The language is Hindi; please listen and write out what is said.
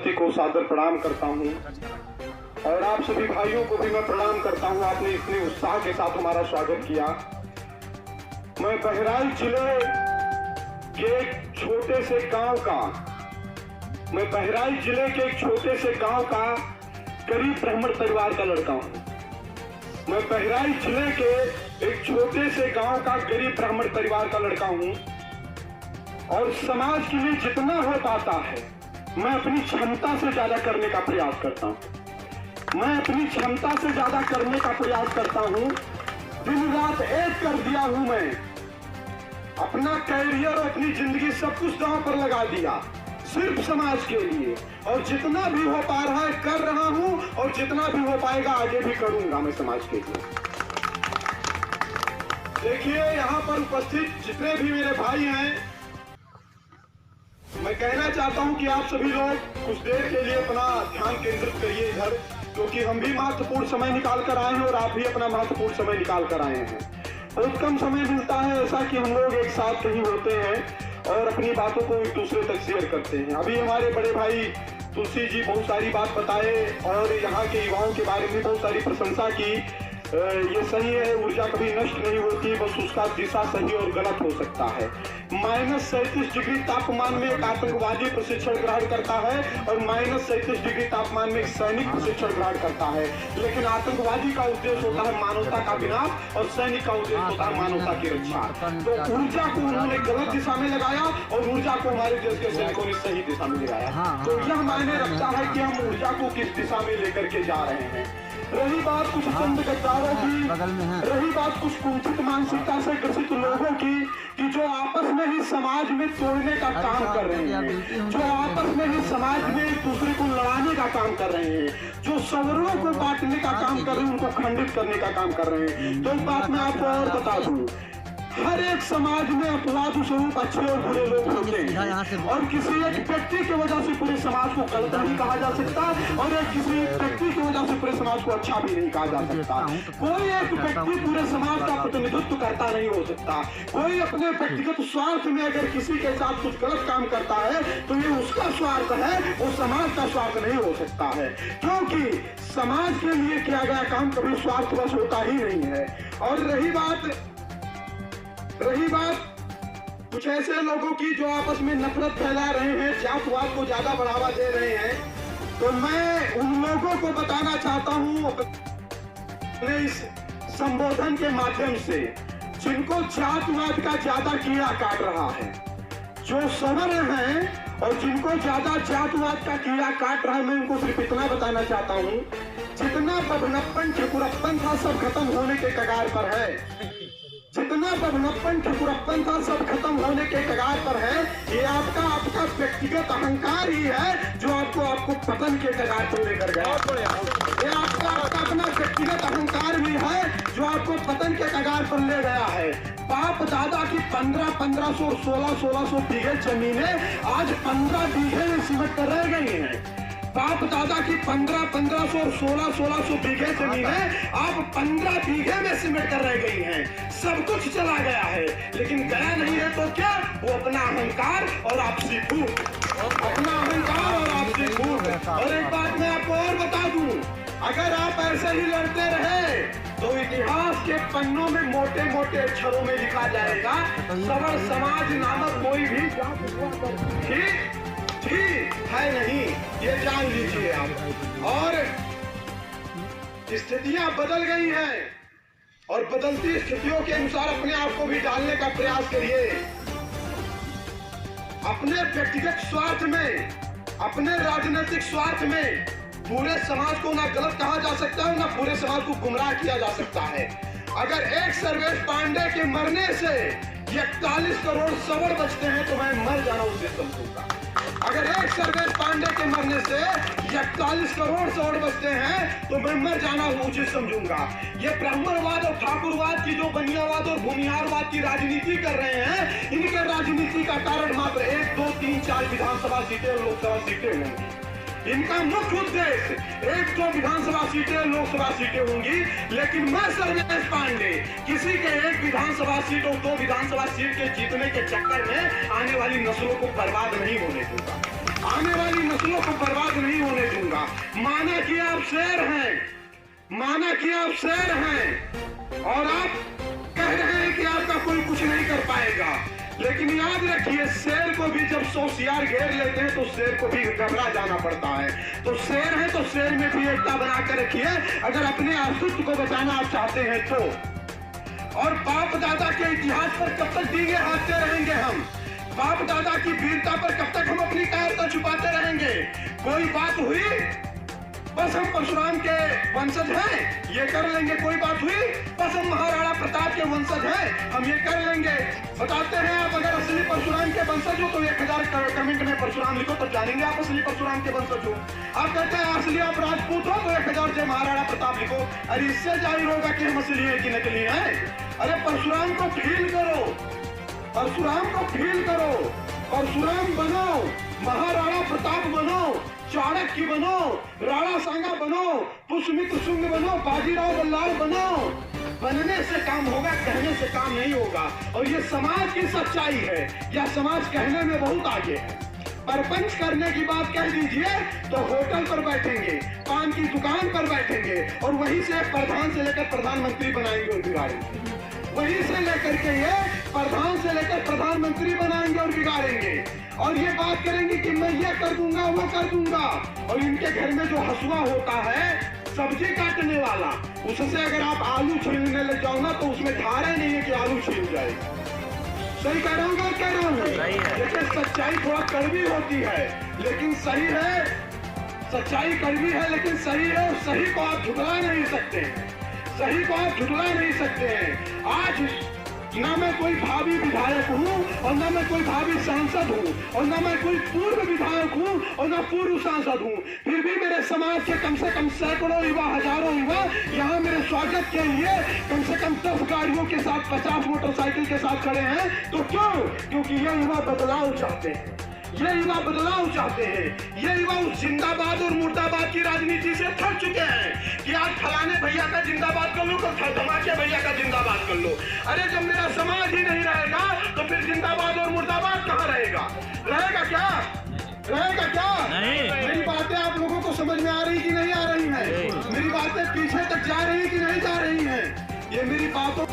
सभापति को सादर प्रणाम करता हूं और आप सभी भाइयों को भी मैं प्रणाम करता हूं। आपने इतने उत्साह के साथ हमारा स्वागत किया। मैं बहराइच जिले के एक छोटे से गांव का गरीब ब्राह्मण परिवार का लड़का हूं। मैं बहराइच जिले के एक छोटे से गांव का गरीब ब्राह्मण परिवार का लड़का हूं और समाज के लिए जितना हो पाता है मैं अपनी क्षमता से ज्यादा करने का प्रयास करता हूं। मैं अपनी क्षमता से ज्यादा करने का प्रयास करता हूं। दिन रात एक कर दिया हूं। मैं अपना कैरियर और अपनी जिंदगी सब कुछ दांव पर लगा दिया सिर्फ समाज के लिए, और जितना भी हो पा रहा है कर रहा हूं और जितना भी हो पाएगा आगे भी करूंगा मैं समाज के लिए। देखिए, यहाँ पर उपस्थित जितने भी मेरे भाई हैं, मैं कहना चाहता हूं कि आप सभी लोग कुछ देर के लिए अपना ध्यान केंद्रित करिए इधर, क्योंकि हम भी महत्वपूर्ण समय निकाल कर आए हैं और आप भी अपना महत्वपूर्ण समय निकाल कर आए हैं। बहुत कम समय मिलता है ऐसा कि हम लोग एक साथ कहीं होते हैं और अपनी बातों को एक दूसरे तक शेयर करते हैं। अभी हमारे बड़े भाई तुलसी जी बहुत सारी बात बताए और यहाँ के युवाओं के बारे में बहुत सारी प्रशंसा की। ये सही है, ऊर्जा कभी नष्ट नहीं होती, बस उसका दिशा सही और गलत हो सकता है। -37 डिग्री तापमान में एक आतंकवादी प्रशिक्षण ग्रहण करता है और -37 डिग्री तापमान में एक सैनिक प्रशिक्षण ग्रहण करता है, लेकिन आतंकवादी का उद्देश्य होता है मानवता का विनाश और सैनिक का उद्देश्य होता है मानवता की रक्षा। तो ऊर्जा को उन्होंने गलत दिशा में लगाया और ऊर्जा को हमारे देश के सैनिकों ने सही दिशा में लगाया। तो यह मायने रखता है कि हम ऊर्जा को किस दिशा में लेकर के जा रहे हैं। रही बात कुछ चंद गद्दारों की, रही बात कुछ कुंठित मानसिकता से ग्रसित लोगों की कि जो आपस में ही समाज में तोड़ने का काम कर रहे हैं, जो आपस में ही समाज में एक दूसरे को लड़ाने का काम कर रहे हैं, जो सवर्णों को बांटने का काम कर रहे हैं, उनको खंडित करने का काम कर रहे हैं। तो इस बात में आपको और बता दूं, हर एक समाज में अपराध स्वरूप अच्छे और बुरे लोग होते हैं और किसी एक व्यक्ति की वजह से पूरे समाज को गलत नहीं कहा जा सकता और एक किसी व्यक्ति की वजह से पूरे समाज को अच्छा भी नहीं कहा जा सकता। कोई एक व्यक्ति पूरे समाज का प्रतिनिधित्व करता नहीं हो सकता। कोई अपने व्यक्तिगत स्वार्थ में अगर किसी के साथ कुछ गलत काम करता है तो ये उसका स्वार्थ है, वो समाज का स्वार्थ नहीं हो सकता है, क्योंकि समाज के लिए किया गया काम कभी स्वार्थवश होता ही नहीं है। और रही बात कुछ ऐसे लोगों की जो आपस में नफरत फैला रहे हैं, जातवाद को ज्यादा बढ़ावा दे रहे हैं, तो मैं उन लोगों को बताना चाहता हूं अपने इस संबोधन के माध्यम से, जिनको जातवाद का ज्यादा कीड़ा काट रहा है, जो सवर्ण हैं और जिनको ज्यादा जातवाद का कीड़ा काट रहा है, मैं उनको सिर्फ इतना बताना चाहता हूं, जितना बदनप्पन ठकुरप्पन था सब खत्म होने के कगार पर है। जितना बदनप्पन ठकुरप्पन था सब खत्म होने के कगार पर है। ये आपका व्यक्तिगत अहंकार ही है जो आपको पतन के कगार पर लेकर गया। ये आपका अपना व्यक्तिगत अहंकार भी है जो आपको पतन के कगार पर ले गया है। बाप दादा की 1500 और 1600 बीघे जमीनें आज 15 बीघे में सिमट कर रह गई हैं। बाप दादा की 1500 और 1600 बीघे जमीनें आप 15 बीघे में सिमट कर रह गई हैं। सब कुछ चला गया है, लेकिन गया नहीं है तो क्या? वो अपना अहंकार और आपसी फूट, अपना अहंकार और आपसी फूट। और एक बात मैं आपको और बता दूं, अगर आप ऐसे ही लड़ते रहे तो इतिहास के पन्नों में मोटे मोटे अक्षरों में लिखा जाएगा, सवर्ण समाज नामक कोई भी ठीक है नहीं, ये जान लीजिए आप। और स्थितियां बदल गई हैं और बदलती स्थितियों के अनुसार अपने आप को भी डालने का प्रयास करिए। अपने व्यक्तिगत स्वार्थ में, अपने राजनीतिक स्वार्थ में पूरे समाज को ना गलत कहा जा सकता है, ना पूरे समाज को गुमराह किया जा सकता है। अगर एक सर्वेश पांडे के मरने से 41 करोड़ सवर्ण बचते हैं तो मैं मर जाना उसे समझूंगा। अगर एक सर्वेश पांडे के मरने से 41 करोड़ सवर्ण बचते हैं तो मैं मर जाना उचित समझूंगा। ये ब्राह्मणवाद और ठाकुरवाद की जो बनियावाद और भूमिहारवाद की राजनीति कर रहे हैं, इनके राजनीति का कारण मात्र 1, 2, 3, 4 विधानसभा सीटें और लोकसभा सीटें होंगी। इनका मुख्य उद्देश्य 1, 2 विधानसभा सीटें, लोकसभा सीटें होंगी, लेकिन मैं सर्वेश पांडे किसी के 1 विधानसभा सीट और 2 विधानसभा सीट के जीतने के चक्कर में आने वाली नस्लों को बर्बाद नहीं होने दूंगा। आने वाली नस्लों को बर्बाद माना कि आप शेर हैं और आप कह रहे हैं कि आपका कोई कुछ नहीं कर पाएगा, लेकिन याद रखिए शेर को भी जब 100 सियार घेर लेते हैं तो शेर को भी घबरा जाना पड़ता है। तो शेर है तो शेर में भी एकता बना कर रखिए अगर अपने अस्तित्व को बचाना आप चाहते हैं तो। और बाप दादा के इतिहास पर कब तक डींगे हाँकते रहेंगे हम? बाप दादा की वीरता पर कब तक हम अपनी कायरता छुपाते रहेंगे? कोई बात हुई बस हम परशुराम के वंशज हैं, ये कर लेंगे। कोई बात हुई बस हम महाराणा प्रताप के वंशज हैं, हम ये कर लेंगे। बताते हैं आप अगर असली परशुराम के वंशज हो तो 1000 कमेंट में परशुराम लिखो तो जानेंगे आप असली परशुराम के वंशज हो। आप कहते हैं असली आप राजपूत हो तो 1000 से महाराणा प्रताप लिखो। अरे इससे जाहिर होगा कि हम असली है कि नकली है। अरे परशुराम को फील करो, परशुराम को फील करो, परशुराम बनो, महाराणा प्रताप बनो, चाणक्य बनो, राणा सांगा बनो, पुष्यमित्र शुंग बनो, बाजीराव बल्लाल बनो। बनने से काम होगा, कहने से काम नहीं होगा। और ये समाज की सच्चाई है, यह समाज कहने में बहुत आगे है। परपंच करने की बात कह दीजिए तो होटल पर बैठेंगे, पान की दुकान पर बैठेंगे और वहीं से प्रधान से लेकर प्रधानमंत्री बनाएंगे और बिगाड़ेंगे। वहीं से लेकर के ये प्रधान से लेकर प्रधानमंत्री बनाएंगे और बिगाड़ेंगे। और ये बात करेंगे कि मैं ये कर दूंगा, वो कर दूंगा। और इनके घर में जो हसुआ होता है सब्जी काटने वाला, उससे अगर आप आलू छीलने लग जाओ ना तो उसमें धारा नहीं है कि आलू छील जाए। सही कह रहा हूँ, कह रहा हूँ। लेकिन सच्चाई थोड़ा कड़वी होती है, लेकिन सही है। सच्चाई कड़वी है लेकिन सही है, और सही को आप झुठला नहीं सकते, सही को आप झुठला नहीं सकते हैं। आज ना मैं कोई भावी विधायक हूँ और ना मैं कोई भावी सांसद हूँ और ना मैं कोई पूर्व विधायक हूँ और ना पूर्व सांसद हूँ, फिर भी मेरे समाज के कम से कम सैकड़ों युवा, हजारों युवा यहाँ मेरे स्वागत के लिए कम से कम 10 गाड़ियों के साथ, 50 मोटरसाइकिल के साथ खड़े हैं। तो क्यों? क्योंकि ये युवा बदलाव चाहते हैं, ये युवा बदलाव चाहते हैं। ये युवा उस जिंदाबाद और मुर्दाबाद की राजनीति से थक चुके हैं कि आज फलाने भैया का जिंदाबाद कर लो, कल धमाके भैया का जिंदाबाद कर लो। अरे जब मेरा समाज ही नहीं रहेगा तो फिर जिंदाबाद और मुर्दाबाद कहाँ रहेगा? रहेगा क्या? रहेगा क्या? नहीं। मेरी बातें आप लोगों को समझ में आ रही कि नहीं आ रही है? मेरी बातें पीछे तक जा रही कि नहीं जा रही है? ये मेरी बातों